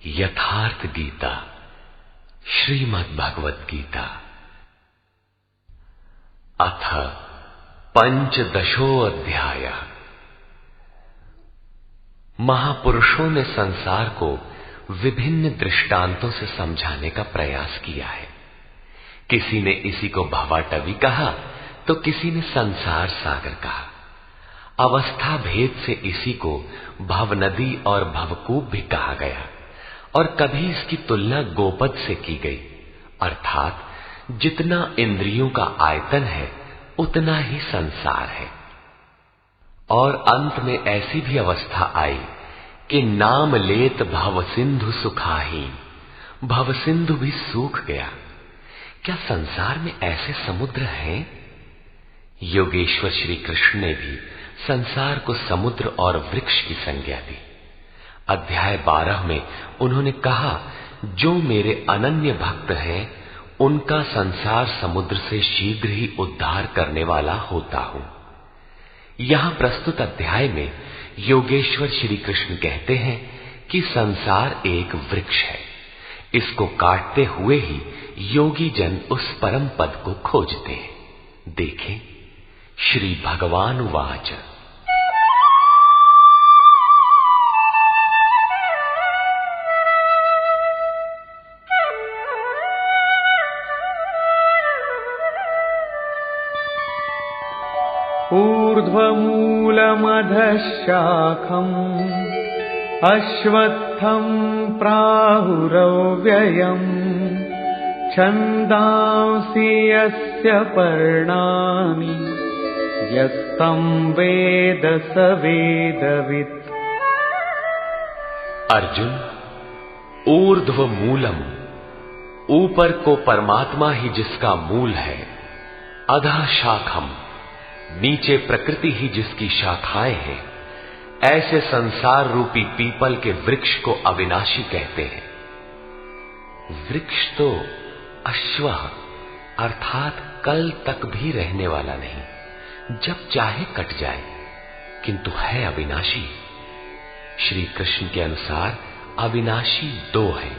यथार्थ गीता श्रीमद् भगवत गीता अथ पंचदशो अध्याय। महापुरुषों ने संसार को विभिन्न दृष्टांतों से समझाने का प्रयास किया है। किसी ने इसी को भवाटवी कहा तो किसी ने संसार सागर कहा। अवस्था भेद से इसी को भवनदी और भवकूप भी कहा गया और कभी इसकी तुलना गोपद से की गई, अर्थात जितना इंद्रियों का आयतन है उतना ही संसार है। और अंत में ऐसी भी अवस्था आई कि नाम लेत भव सिंधु सुखाहीन, भव सिंधु भी सूख गया। क्या संसार में ऐसे समुद्र हैं? योगेश्वर श्री कृष्ण ने भी संसार को समुद्र और वृक्ष की संज्ञा दी। अध्याय 12 में उन्होंने कहा, जो मेरे अनन्य भक्त हैं उनका संसार समुद्र से शीघ्र ही उद्धार करने वाला होता हूं। यहां प्रस्तुत अध्याय में योगेश्वर श्री कृष्ण कहते हैं कि संसार एक वृक्ष है। इसको काटते हुए ही योगी जन उस परम पद को खोजते हैं। देखें, श्री भगवान वाच। ऊर्ध्वमूलमधः शाखम् अश्वत्थं प्राहुरव्ययम् छन्दांसि यस्य पर्णानि यस्तं वेद स वेदवित्। अर्जुन, ऊर्ध्व मूलम, ऊपर को परमात्मा ही जिसका मूल है, अधः शाखम, नीचे प्रकृति ही जिसकी शाखाएं हैं, ऐसे संसार रूपी पीपल के वृक्ष को अविनाशी कहते हैं। वृक्ष तो अश्व अर्थात कल तक भी रहने वाला नहीं, जब चाहे कट जाए, किंतु है अविनाशी। श्री कृष्ण के अनुसार अविनाशी दो है,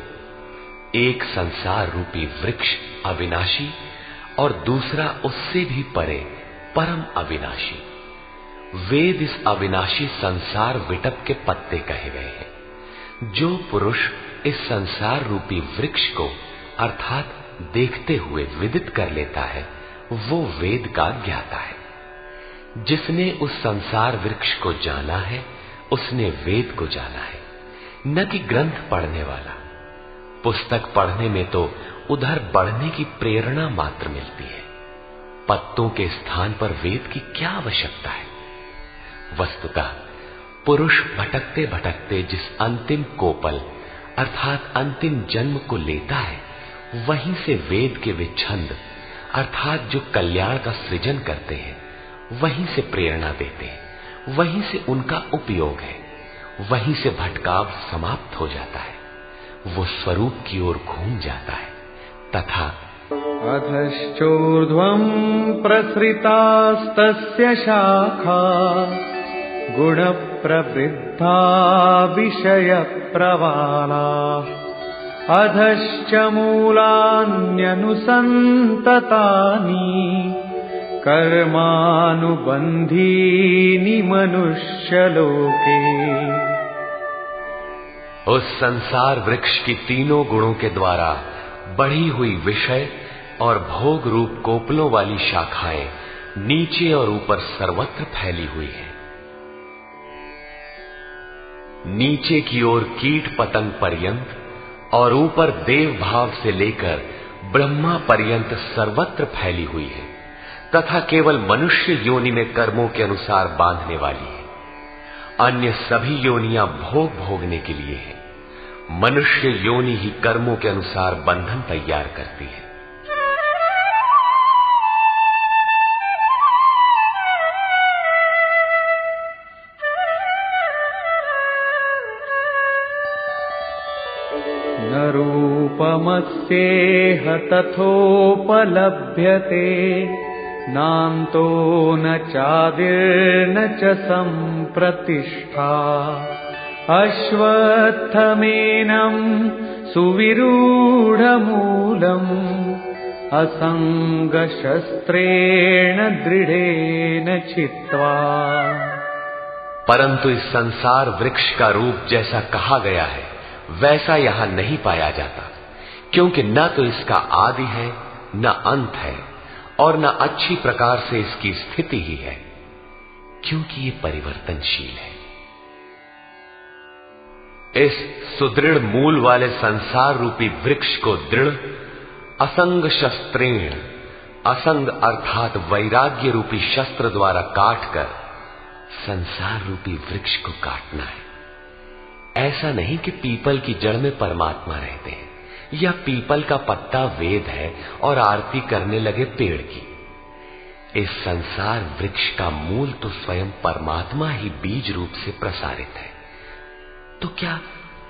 एक संसार रूपी वृक्ष अविनाशी और दूसरा उससे भी परे परम अविनाशी। वेद इस अविनाशी संसार विटप के पत्ते कहे गए हैं। जो पुरुष इस संसार रूपी वृक्ष को अर्थात देखते हुए विदित कर लेता है वो वेद का ज्ञाता है। जिसने उस संसार वृक्ष को जाना है उसने वेद को जाना है, न कि ग्रंथ पढ़ने वाला। पुस्तक पढ़ने में तो उधर बढ़ने की प्रेरणा मात्र मिलती है, पत्तों के स्थान पर वेद की क्या आवश्यकता है। वस्तुतः पुरुष भटकते भटकते जिस अंतिम कोपल अर्थात अंतिम जन्म को लेता है, वहीं से वेद के वे छंद अर्थात जो कल्याण का सृजन करते हैं वहीं से प्रेरणा देते हैं, वहीं से उनका उपयोग है, वहीं से भटकाव समाप्त हो जाता है, वो स्वरूप की ओर घूम जाता है। तथा अधश्चोर्ध्वम् प्रसृतास्तस्य शाखा गुणप्रवृद्धा विषयप्रवाला अधश्च मूलान्यनुसन्ततानि कर्मानुबन्धीनि मनुष्यलोके। उस संसार वृक्ष की तीनों गुणों के द्वारा बढ़ी हुई विषय और भोग रूप कोपलों वाली शाखाएं नीचे और ऊपर सर्वत्र फैली हुई है। नीचे की ओर कीट पतंग पर्यंत और ऊपर देव भाव से लेकर ब्रह्मा पर्यंत सर्वत्र फैली हुई है, तथा केवल मनुष्य योनि में कर्मों के अनुसार बांधने वाली है। अन्य सभी योनियां भोग भोगने के लिए है। मनुष्य योनि ही कर्मों के अनुसार बंधन तैयार करती है। न रूपमस्येह तथोपलभ्यते नान्तो न चादिर्न च सम्प्रतिष्ठा अश्वत्थमेनं सुविरूढमूलम् असंगशस्त्रेण दृढ़ेन छित्त्वा। परंतु इस संसार वृक्ष का रूप जैसा कहा गया है वैसा यहां नहीं पाया जाता, क्योंकि न तो इसका आदि है न अंत है और न अच्छी प्रकार से इसकी स्थिति ही है, क्योंकि ये परिवर्तनशील है। इस सुदृढ़ मूल वाले संसार रूपी वृक्ष को दृढ़ असंग शस्त्रेण, असंग अर्थात वैराग्य रूपी शस्त्र द्वारा काटकर संसार रूपी वृक्ष को काटना है। ऐसा नहीं कि पीपल की जड़ में परमात्मा रहते हैं या पीपल का पत्ता वेद है और आरती करने लगे पेड़ की। इस संसार वृक्ष का मूल तो स्वयं परमात्मा ही बीज रूप से प्रसारित है, तो क्या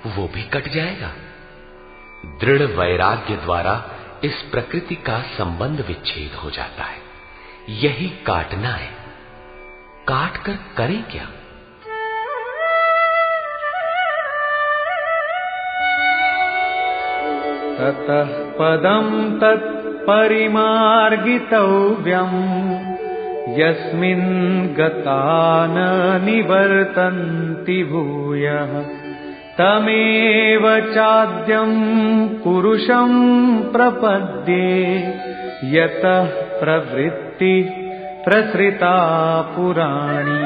वो भी कट जाएगा? दृढ़ वैराग्य द्वारा इस प्रकृति का संबंध विच्छेद हो जाता है। यही काटना है। काट कर करें क्या? ततः पदं तत्परिमार्गितव्यम् यस्मिन् गता न निवर्तन्ति भूयः तमेव चाद्यं पुरुषं प्रपद्ये यतः प्रवृत्ति प्रसृता पुराणी।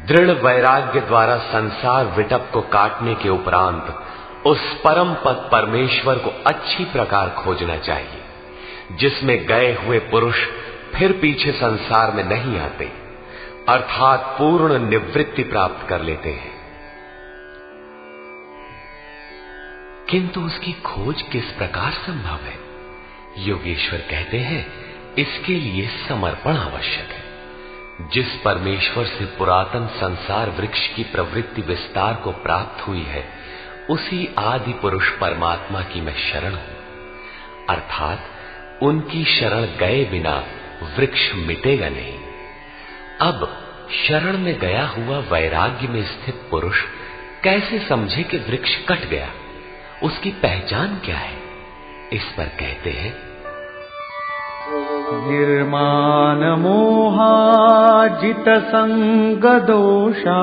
दृढ़ वैराग्य द्वारा संसार विटप को काटने के उपरांत उस परम पद परमेश्वर को अच्छी प्रकार खोजना चाहिए, जिसमें गए हुए पुरुष फिर पीछे संसार में नहीं आते, अर्थात पूर्ण निवृत्ति प्राप्त कर लेते हैं। किंतु उसकी खोज किस प्रकार संभव है? योगेश्वर कहते हैं, इसके लिए समर्पण आवश्यक है। जिस परमेश्वर से पुरातन संसार वृक्ष की प्रवृत्ति विस्तार को प्राप्त हुई है, उसी आदि पुरुष परमात्मा की मैं शरण हूं, अर्थात उनकी शरण गए बिना वृक्ष मिटेगा नहीं। अब शरण में गया हुआ वैराग्य में स्थित पुरुष कैसे समझे कि वृक्ष कट गया? उसकी पहचान क्या है? इस पर कहते हैं, निर्माण मोहाजित संग दोषा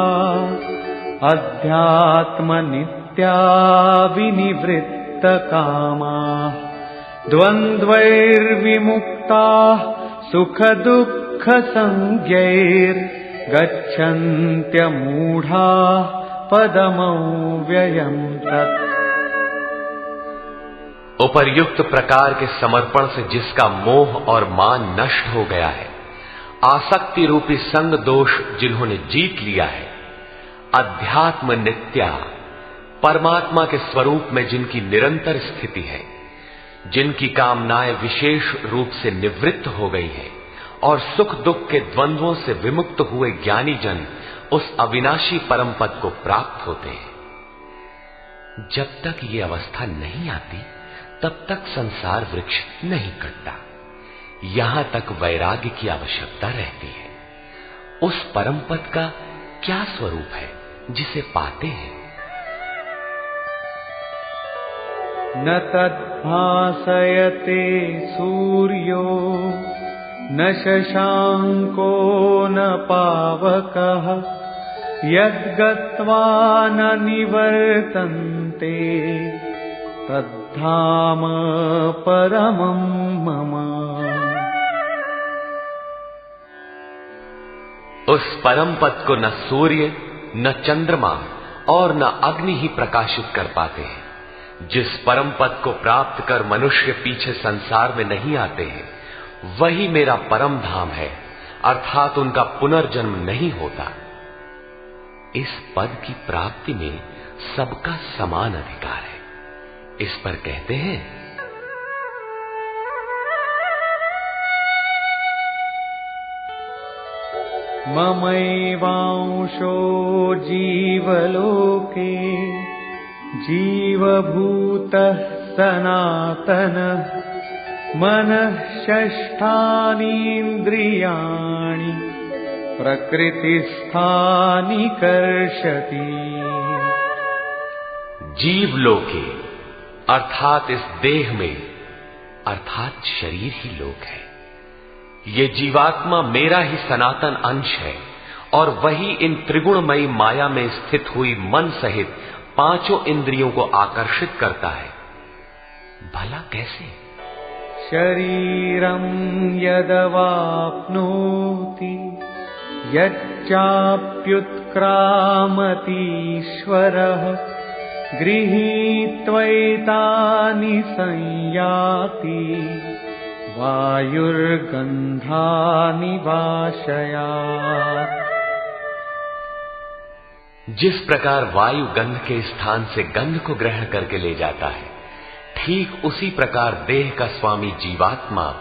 अध्यात्म नित्या विनिवृत्त कामा द्वंद्वैर्विमुक्ता सुख दुःख संज्ञैर् गच्छन्त्यमूढ़ा पदमव्ययम् तत्। उपर्युक्त प्रकार के समर्पण से जिसका मोह और मान नष्ट हो गया है, आसक्ति रूपी संग दोष जिन्होंने जीत लिया है, अध्यात्म नित्या परमात्मा के स्वरूप में जिनकी निरंतर स्थिति है, जिनकी कामनाएं विशेष रूप से निवृत्त हो गई है और सुख दुख के द्वंद्वों से विमुक्त हुए ज्ञानी जन उस अविनाशी परम पद को प्राप्त होते हैं। जब तक ये अवस्था नहीं आती तब तक संसार वृक्ष नहीं कटता। यहां तक वैराग्य की आवश्यकता रहती है। उस परम पद का क्या स्वरूप है जिसे पाते हैं? न तद्भासयते सूर्यो न शशांको न पावकः यद्गत्वा न निवर्तन्ते तद्धाम परमं मम। उस परम पद को न सूर्य न चंद्रमा और न अग्नि ही प्रकाशित कर पाते हैं। जिस परम पद को प्राप्त कर मनुष्य पीछे संसार में नहीं आते हैं, वही मेरा परम धाम है, अर्थात उनका पुनर्जन्म नहीं होता। इस पद की प्राप्ति में सबका समान अधिकार है। इस पर कहते हैं, ममैवांशो जीवलोके जीवभूतः सनातनः मनः षष्ठानीन्द्रियाणि प्रकृतिस्थानि कर्षति। जीवलोके अर्थात इस देह में अर्थात शरीर ही लोक है। ये जीवात्मा मेरा ही सनातन अंश है और वही इन त्रिगुणमयी माया में स्थित हुई मन सहित पांचों इंद्रियों को आकर्षित करता है। भला कैसे? शरीरं यदवाप्नोति यच्चाप्युत्क्रामतीश्वरः गृहीत्वैतानि संयाति वायुर्गन्धानि वाशयात्। जिस प्रकार वायु गंध के स्थान से गंध को ग्रहण करके ले जाता है, ठीक उसी प्रकार देह का स्वामी जीवात्मा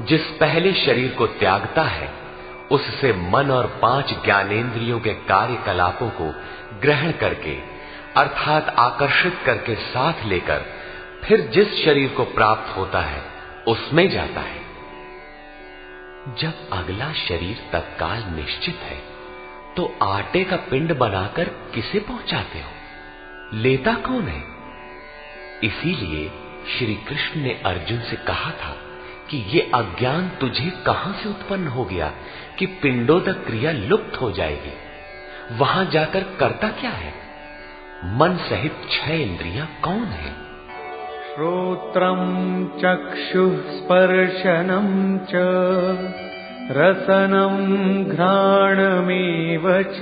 जिस पहले शरीर को त्यागता है, उससे मन और 5 ज्ञानेंद्रियों के कार्यकलापों को ग्रहण करके अर्थात आकर्षित करके साथ लेकर फिर जिस शरीर को प्राप्त होता है उसमें जाता है। जब अगला शरीर तत्काल निश्चित है तो आटे का पिंड बनाकर किसे पहुंचाते हो? लेता कौन है? इसीलिए श्री कृष्ण ने अर्जुन से कहा था कि ये अज्ञान तुझे कहां से उत्पन्न हो गया कि पिंडोदक क्रिया लुप्त हो जाएगी। वहां जाकर करता क्या है? मन सहित 6 इंद्रियां कौन है? श्रोत्रं चक्षुः स्पर्शनं च रसनं घ्राणमेव च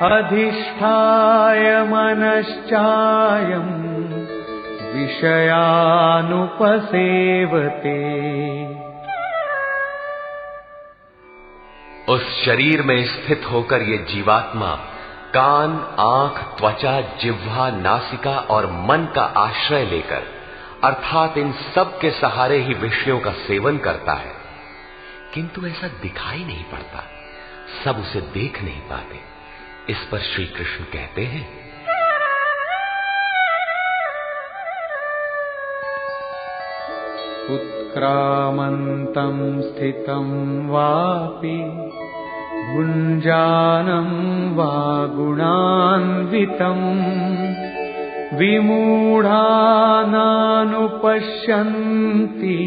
अधिष्ठाय मनश्चायं विषयानुपसेवते। उस शरीर में स्थित होकर ये जीवात्मा कान, आंख, त्वचा, जिह्वा, नासिका और मन का आश्रय लेकर अर्थात इन सब के सहारे ही विषयों का सेवन करता है, किंतु ऐसा दिखाई नहीं पड़ता, सब उसे देख नहीं पाते। इस पर श्री कृष्ण कहते हैं, उत्क्रामन्तं स्थितं वापि भुञ्जानं वा गुणान्वितं विमूढानानुपश्यन्ति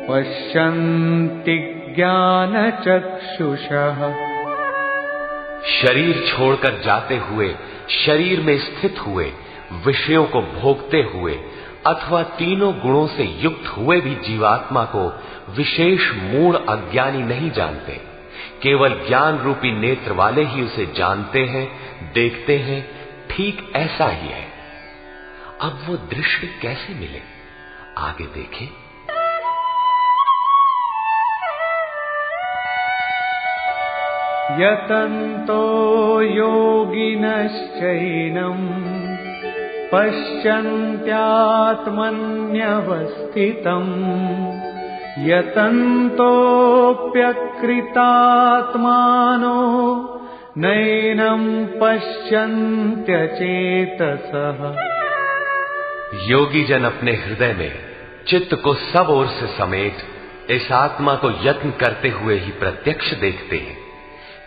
पश्यन्ति ज्ञानचक्षुषः। शरीर छोड़कर जाते हुए, शरीर में स्थित हुए, विषयों को भोगते हुए अथवा तीनों गुणों से युक्त हुए भी जीवात्मा को विशेष मूढ़ अज्ञानी नहीं जानते। केवल ज्ञान रूपी नेत्र वाले ही उसे जानते हैं, देखते हैं। ठीक ऐसा ही है। अब वो दृश्य कैसे मिले? आगे देखें। यतन्तो योगिनश्चैनं पश्यन्त्यात्मन्यवस्थितम् यतन्तोऽप्यकृतात्मानो नैनं पश्यन्त्यचेतसः। योगी जन अपने हृदय में चित्त को सब ओर से समेट इस आत्मा को यत्न करते हुए ही प्रत्यक्ष देखते हैं,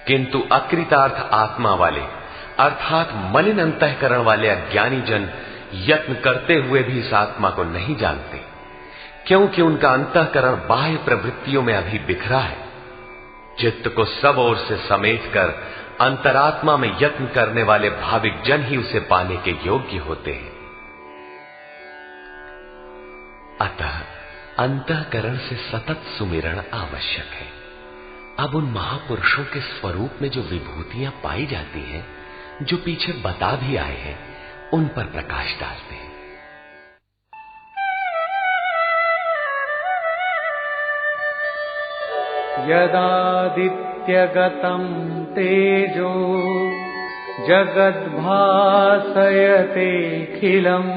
किंतु अकृतार्थ आत्मा वाले अर्थात मलिन अंतःकरण वाले अज्ञानी जन यत्न करते हुए भी इस आत्मा को नहीं जानते, क्योंकि उनका अंतःकरण बाह्य प्रवृत्तियों में अभी बिखरा है। चित्त को सब ओर से समेटकर अंतरात्मा में यत्न करने वाले भाविक जन ही उसे पाने के योग्य होते हैं। अतः अंतःकरण से सतत सुमिरण आवश्यक है। अब उन महापुरुषों के स्वरूप में जो विभूतियां पाई जाती हैं, जो पीछे बता भी आए हैं, उन पर प्रकाश डालते हैं। यदादित्यगतं तेजो जगद्भासयतेऽखिलम्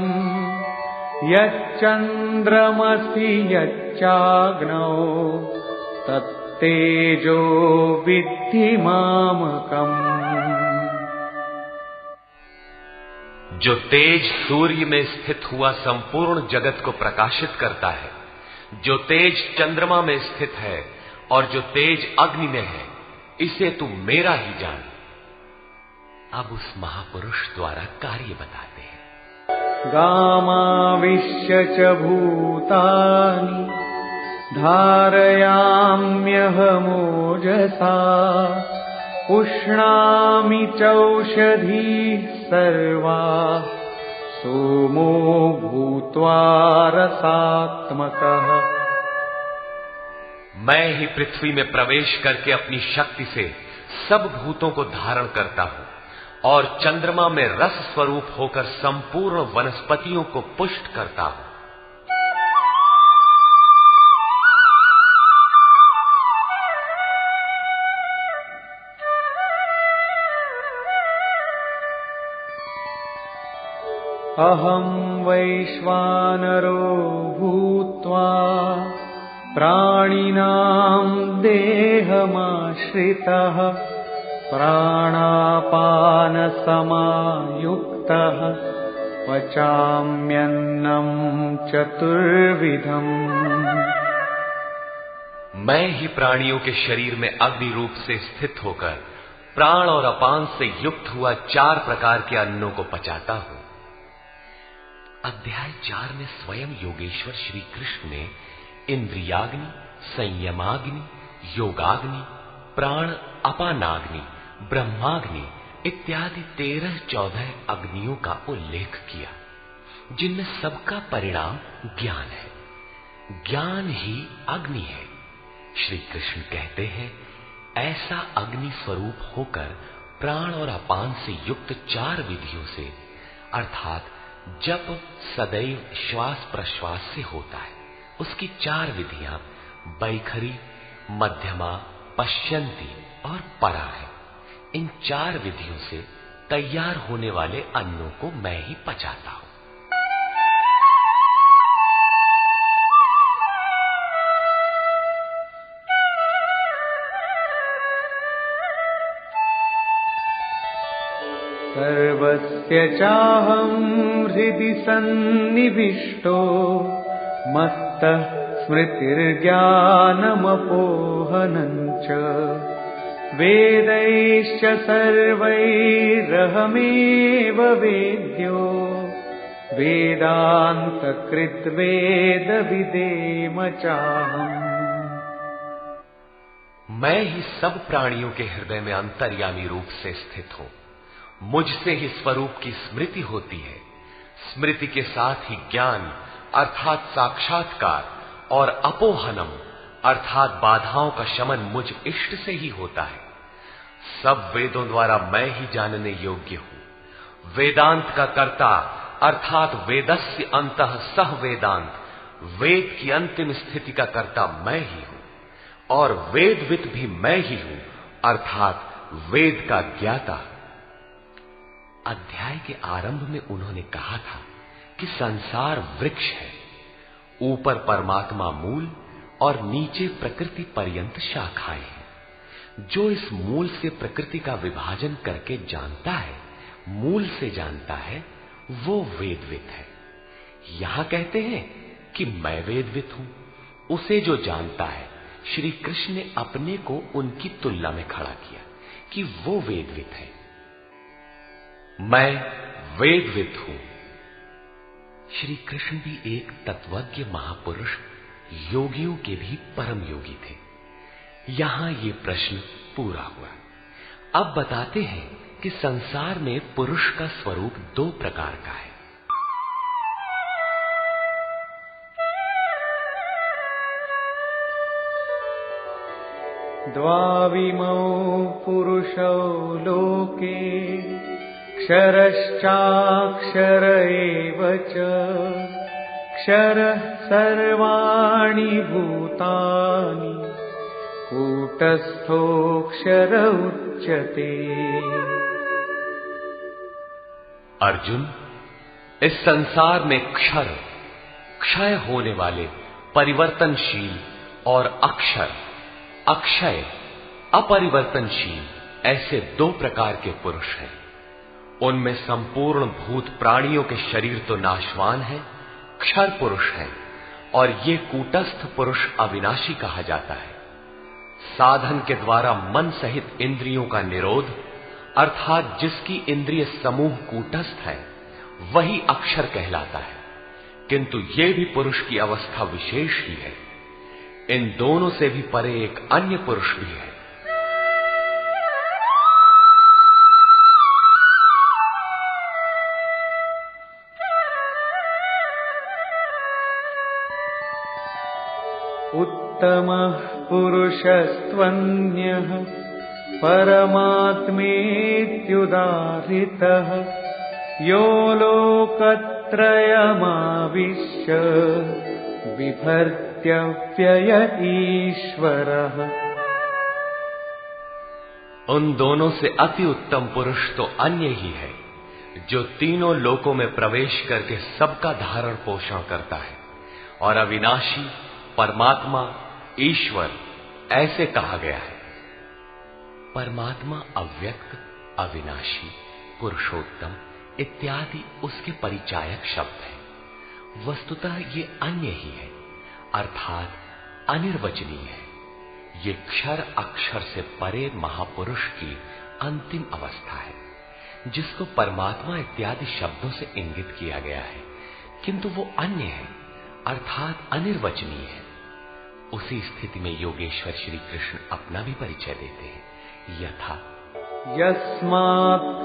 यच्चन्द्रमसि यच्चाग्नौ तत्तेजो विद्धि मामकम्। जो तेज सूर्य में स्थित हुआ संपूर्ण जगत को प्रकाशित करता है, जो तेज चंद्रमा में स्थित है और जो तेज अग्नि में है, इसे तू मेरा ही जान। अब उस महापुरुष द्वारा कार्य बताते हैं। गामाविश्य च भूतानि धारयाम्यहमोजसा पुष्णामि चौषधीः सर्वा सोमो भूत्वा रसात्मकः। मैं ही पृथ्वी में प्रवेश करके अपनी शक्ति से सब भूतों को धारण करता हूं और चंद्रमा में रस स्वरूप होकर संपूर्ण वनस्पतियों को पुष्ट करता हूं। अहं वैश्वानरो भूत्वा प्राणिनां देहमाश्रितः प्राणापानसमायुक्तः पचाम्यन्नं चतुर्विधम्। मैं ही प्राणियों के शरीर में अग्नि रूप से स्थित होकर प्राण और अपान से युक्त हुआ 4 प्रकार के अन्नों को पचाता हूं। अध्याय 4 में स्वयं योगेश्वर श्री कृष्ण ने इंद्रियाग्नि, संयमाग्नि, योगाग्नि, प्राण अपानाग्नि, ब्रह्माग्नि इत्यादि 13-14 अग्नियों का उल्लेख किया, जिनमें सबका परिणाम ज्ञान है। ज्ञान ही अग्नि है। श्री कृष्ण कहते हैं, ऐसा अग्नि स्वरूप होकर प्राण और अपान से युक्त 4 विधियों से, अर्थात जप सदैव श्वास प्रश्वास से होता है, उसकी 4 विधियां बैखरी, मध्यमा, पश्यंती और परा है। इन 4 विधियों से तैयार होने वाले अन्नों को मैं ही पचाता हूं। सर्वस्य चाहं हृदि सन्निविष्टो मत्तः स्मृतिर्ज्ञानमपोहनं च वेदैश्च सर्वैरहमेव वेद्यो वेदान्तकृद्वेदविदेम चाहम्। मैं ही सब प्राणियों के हृदय में अंतर्यामी रूप से स्थित हूं। मुझसे ही स्वरूप की स्मृति होती है। स्मृति के साथ ही ज्ञान अर्थात साक्षात्कार और अपोहनम अर्थात बाधाओं का शमन मुझ इष्ट से ही होता है। सब वेदों द्वारा मैं ही जानने योग्य हूं। वेदांत का कर्ता अर्थात वेदस्य अंतः सह वेदांत, वेद की अंतिम स्थिति का कर्ता मैं ही हूं और वेदविद भी मैं ही हूं अर्थात वेद का ज्ञाता। अध्याय के आरंभ में उन्होंने कहा था कि संसार वृक्ष है, ऊपर परमात्मा मूल और नीचे प्रकृति पर्यंत शाखाएं हैं। जो इस मूल से प्रकृति का विभाजन करके जानता है, मूल से जानता है, वो वेदविद है। यहां कहते हैं कि मैं वेदविद हूं। उसे जो जानता है, श्री कृष्ण ने अपने को उनकी तुलना में खड़ा किया कि वो वेदविद है। मैं वेदविद हूं। श्री कृष्ण भी एक तत्वज्ञ महापुरुष, योगियों के भी परम योगी थे। यहां ये प्रश्न पूरा हुआ। अब बताते हैं कि संसार में पुरुष का स्वरूप 2 प्रकार का है। द्वाविमौ पुरुषौ लोके क्षरश्चाक्षर एव च क्षरः सर्वाणि भूतानि कूटस्थोऽक्षर उच्यते। अर्जुन, इस संसार में क्षर, क्षय होने वाले, परिवर्तनशील और अक्षर, अक्षय, अपरिवर्तनशील, ऐसे 2 प्रकार के पुरुष हैं। उनमें संपूर्ण भूत प्राणियों के शरीर तो नाशवान है, क्षर पुरुष है, और ये कूटस्थ पुरुष अविनाशी कहा जाता है। साधन के द्वारा मन सहित इंद्रियों का निरोध, अर्थात जिसकी इंद्रिय समूह कूटस्थ है, वही अक्षर कहलाता है। किंतु ये भी पुरुष की अवस्था विशेष ही है। इन दोनों से भी परे एक अन्य पुरुष भी है। उत्तमः पुरुषस्त्वन्यः परमात्मेत्युदाहृतः यो लोकत्रयमाविश्य बिभर्त्यव्यय ईश्वरः। उन दोनों से अति उत्तम पुरुष तो अन्य ही है, जो तीनों लोकों में प्रवेश करके सबका धारण पोषण करता है, और अविनाशी परमात्मा ईश्वर ऐसे कहा गया है। परमात्मा अव्यक्त, अविनाशी, पुरुषोत्तम इत्यादि उसके परिचायक शब्द हैं। वस्तुतः ये अन्य ही है, अर्थात अनिर्वचनीय है। ये क्षर अक्षर से परे महापुरुष की अंतिम अवस्था है, जिसको परमात्मा इत्यादि शब्दों से इंगित किया गया है, किंतु वो अन्य है, अर्थात अनिर्वचनीय है। उसी स्थिति में योगेश्वर श्री कृष्ण अपना भी परिचय देते हैं, यथा यस्माक्षरमतीतोऽहम्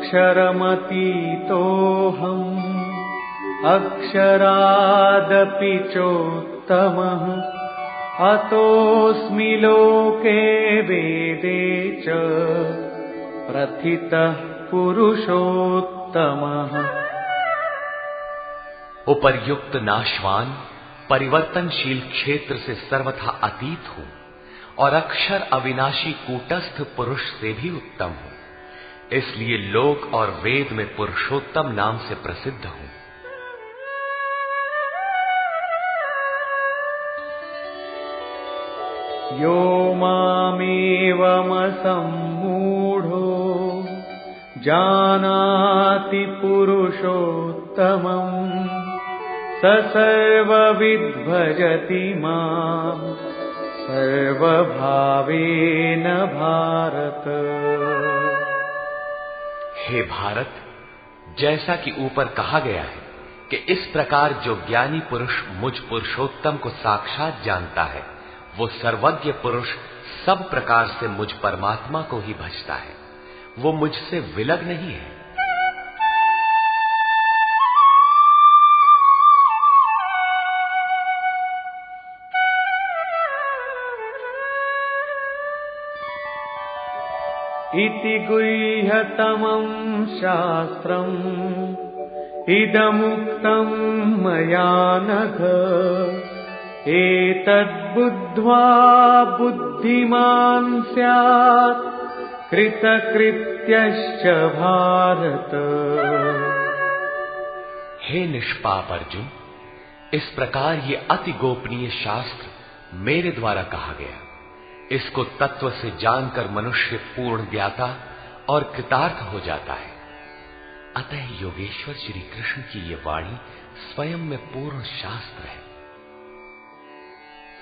अक्षरादपि चोत्तमः अतोऽस्मि लोके वेदे च प्रथितः पुरुषोत्तमः। उपर्युक्त नाशवान परिवर्तनशील क्षेत्र से सर्वथा अतीत हूं, और अक्षर अविनाशी कूटस्थ पुरुष से भी उत्तम हूं, इसलिए लोक और वेद में पुरुषोत्तम नाम से प्रसिद्ध हूं। यो मामेवमसम्मूढो जानाति पुरुषोत्तमम् स सर्वविद् भजति माम् सर्वभावेन भारत। हे भारत, जैसा कि ऊपर कहा गया है कि इस प्रकार जो ज्ञानी पुरुष मुझ पुरुषोत्तम को साक्षात जानता है, वो सर्वज्ञ पुरुष सब प्रकार से मुझ परमात्मा को ही भजता है। वो मुझसे विलग नहीं है। इति गुह्यतमं शास्त्रम् इदमुक्तं मया नघ एतद्बुद्ध्वा बुद्धिमान् स्यात् कृतकृत्यश्च भारत। हे निष्पाप अर्जुन, इस प्रकार ये अति गोपनीय शास्त्र मेरे द्वारा कहा गया। इसको तत्व से जानकर मनुष्य पूर्ण ज्ञाता और कृतार्थ हो जाता है। अतः योगेश्वर श्री कृष्ण की ये वाणी स्वयं में पूर्ण शास्त्र है।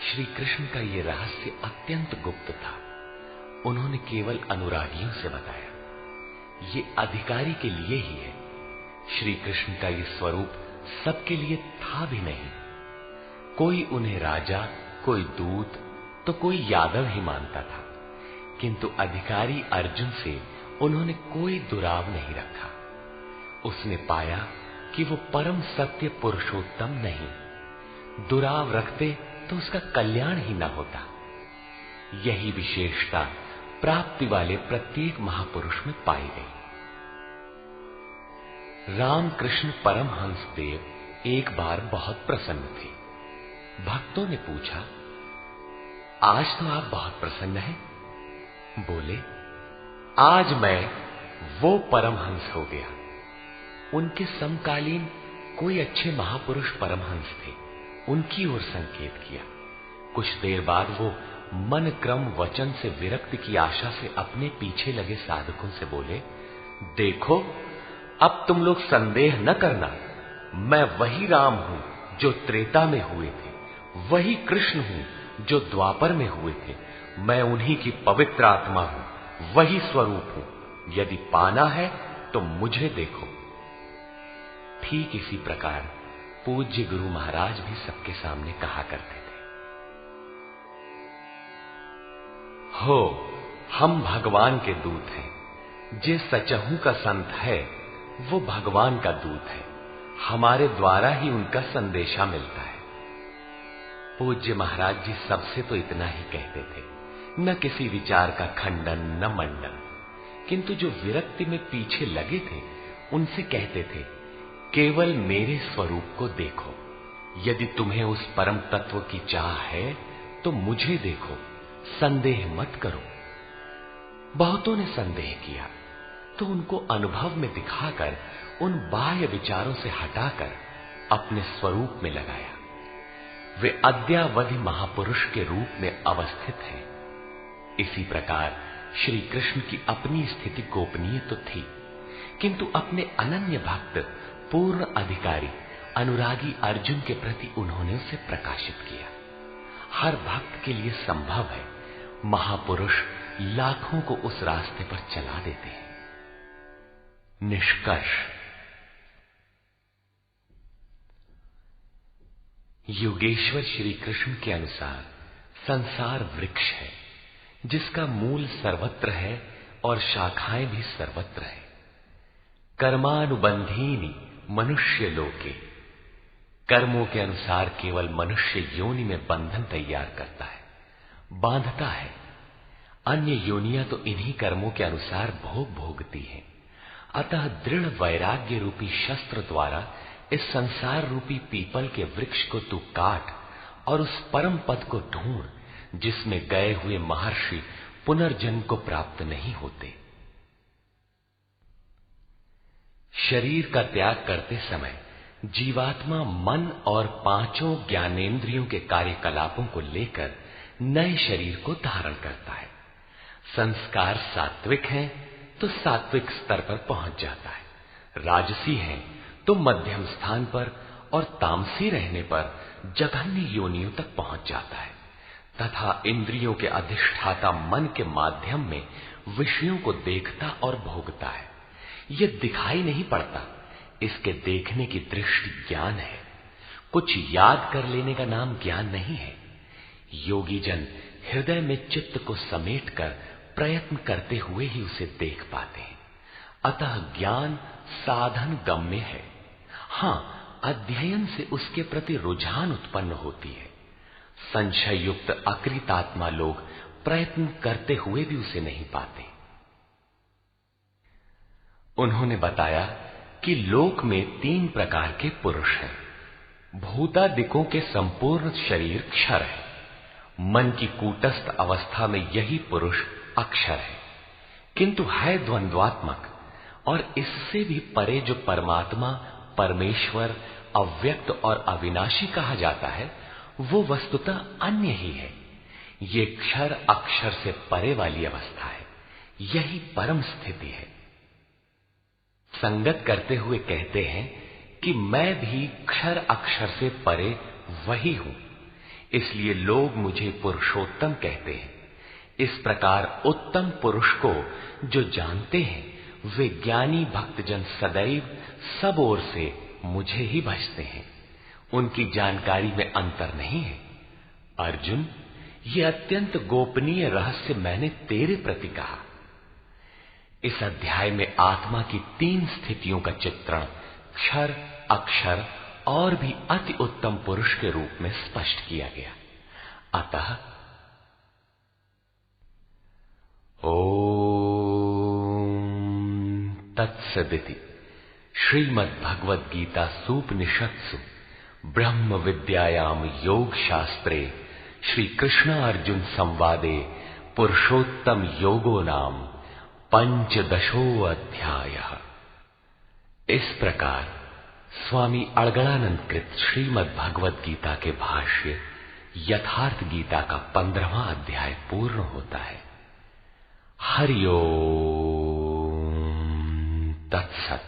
श्री कृष्ण का ये रहस्य अत्यंत गुप्त था, उन्होंने केवल अनुरागियों से बताया। ये अधिकारी के लिए ही है। श्री कृष्ण का ये स्वरूप सबके लिए था भी नहीं। कोई उन्हें राजा, कोई दूत, तो कोई यादव ही मानता था, किंतु अधिकारी अर्जुन से उन्होंने कोई दुराव नहीं रखा। उसने पाया कि वो परम सत्य पुरुषोत्तम नहीं, दुराव रखते तो उसका कल्याण ही न होता। यही विशेषता प्राप्ति वाले प्रत्येक महापुरुष में पाई गई। रामकृष्ण परमहंस देव एक बार बहुत प्रसन्न थे। भक्तों ने पूछा, आज तो आप बहुत प्रसन्न हैं। बोले, आज मैं वो परमहंस हो गया। उनके समकालीन कोई अच्छे महापुरुष परमहंस थे, उनकी ओर संकेत किया। कुछ देर बाद वो मन क्रम वचन से विरक्त की आशा से अपने पीछे लगे साधकों से बोले, देखो, अब तुम लोग संदेह न करना, मैं वही राम हूं जो त्रेता में हुए थे, वही कृष्ण हूं जो द्वापर में हुए थे, मैं उन्हीं की पवित्र आत्मा हूं, वही स्वरूप हूं। यदि पाना है तो मुझे देखो। ठीक इसी प्रकार पूज्य गुरु महाराज भी सबके सामने कहा करते थे, हो हम भगवान के दूत हैं। जे सचहू का संत है वो भगवान का दूत है, हमारे द्वारा ही उनका संदेशा मिलता है। पूज्य महाराज जी सबसे तो इतना ही कहते थे, न किसी विचार का खंडन न मंडन, किंतु जो विरक्ति में पीछे लगे थे उनसे कहते थे, केवल मेरे स्वरूप को देखो। यदि तुम्हें उस परम तत्व की चाह है तो मुझे देखो, संदेह मत करो। बहुतों ने संदेह किया तो उनको अनुभव में दिखाकर उन बाह्य विचारों से हटाकर अपने स्वरूप में लगाया। वे अद्यावधि महापुरुष के रूप में अवस्थित हैं। इसी प्रकार श्री कृष्ण की अपनी स्थिति गोपनीय तो थी, किंतु अपने अनन्य भक्त पूर्ण अधिकारी अनुरागी अर्जुन के प्रति उन्होंने उसे प्रकाशित किया। हर भक्त के लिए संभव है, महापुरुष लाखों को उस रास्ते पर चला देते हैं। निष्कर्ष, योगेश्वर श्री कृष्ण के अनुसार संसार वृक्ष है, जिसका मूल सर्वत्र है और शाखाएं भी सर्वत्र है। कर्मानुबंधीनि मनुष्य लोके, कर्मों के अनुसार केवल मनुष्य योनि में बंधन तैयार करता है, बांधता है। अन्य योनियां तो इन्हीं कर्मों के अनुसार भोग भोगती हैं। अतः दृढ़ वैराग्य रूपी शस्त्र द्वारा इस संसार रूपी पीपल के वृक्ष को तू काट और उस परम पद को ढूंढ जिसमें गए हुए महर्षि पुनर्जन्म को प्राप्त नहीं होते। शरीर का त्याग करते समय जीवात्मा मन और पांचों ज्ञानेंद्रियों के कार्यकलापों को लेकर नए शरीर को धारण करता है। संस्कार सात्विक हैं तो सात्विक स्तर पर पहुंच जाता है, राजसी है तो मध्यम स्थान पर और तामसी रहने पर जघन्य योनियों तक पहुंच जाता है तथा इंद्रियों के अधिष्ठाता मन के माध्यम में विषयों को देखता और भोगता है। ये दिखाई नहीं पड़ता, इसके देखने की दृष्टि ज्ञान है। कुछ याद कर लेने का नाम ज्ञान नहीं है। योगी जन हृदय में चित्त को समेटकर प्रयत्न करते हुए ही उसे देख पाते हैं। अतः ज्ञान साधन गम्य है। हां, अध्ययन से उसके प्रति रुझान उत्पन्न होती है। संशय युक्त अकृतात्मा लोग प्रयत्न करते हुए भी उसे नहीं पाते। उन्होंने बताया कि लोक में 3 प्रकार के पुरुष हैं। भूतादिकों के संपूर्ण शरीर क्षर है, मन की कूटस्थ अवस्था में यही पुरुष अक्षर है, किंतु है द्वंद्वात्मक और इससे भी परे जो परमात्मा परमेश्वर अव्यक्त और अविनाशी कहा जाता है वो वस्तुतः अन्य ही है। ये क्षर अक्षर से परे वाली अवस्था है, यही परम स्थिति है। संगत करते हुए कहते हैं कि मैं भी क्षर अक्षर से परे वही हूं, इसलिए लोग मुझे पुरुषोत्तम कहते हैं। इस प्रकार उत्तम पुरुष को जो जानते हैं वे ज्ञानी भक्तजन सदैव सब ओर से मुझे ही भजते हैं। उनकी जानकारी में अंतर नहीं है। अर्जुन, ये अत्यंत गोपनीय रहस्य मैंने तेरे प्रति कहा। इस अध्याय में आत्मा की 3 स्थितियों का चित्रण क्षर अक्षर और भी अति उत्तम पुरुष के रूप में स्पष्ट किया गया। अतः ओम तत्सदिति श्रीमद् भगवद गीता सूपनिषत्सु ब्रह्म विद्यायाम योग शास्त्रे श्री कृष्ण अर्जुन संवादे पुरुषोत्तम योगो नाम 15 अध्यायः। इस प्रकार स्वामी अड़गड़ानंद कृत श्रीमद् भगवद गीता के भाष्य यथार्थ गीता का 15वां अध्याय पूर्ण होता है। हरि ओम तत्सत।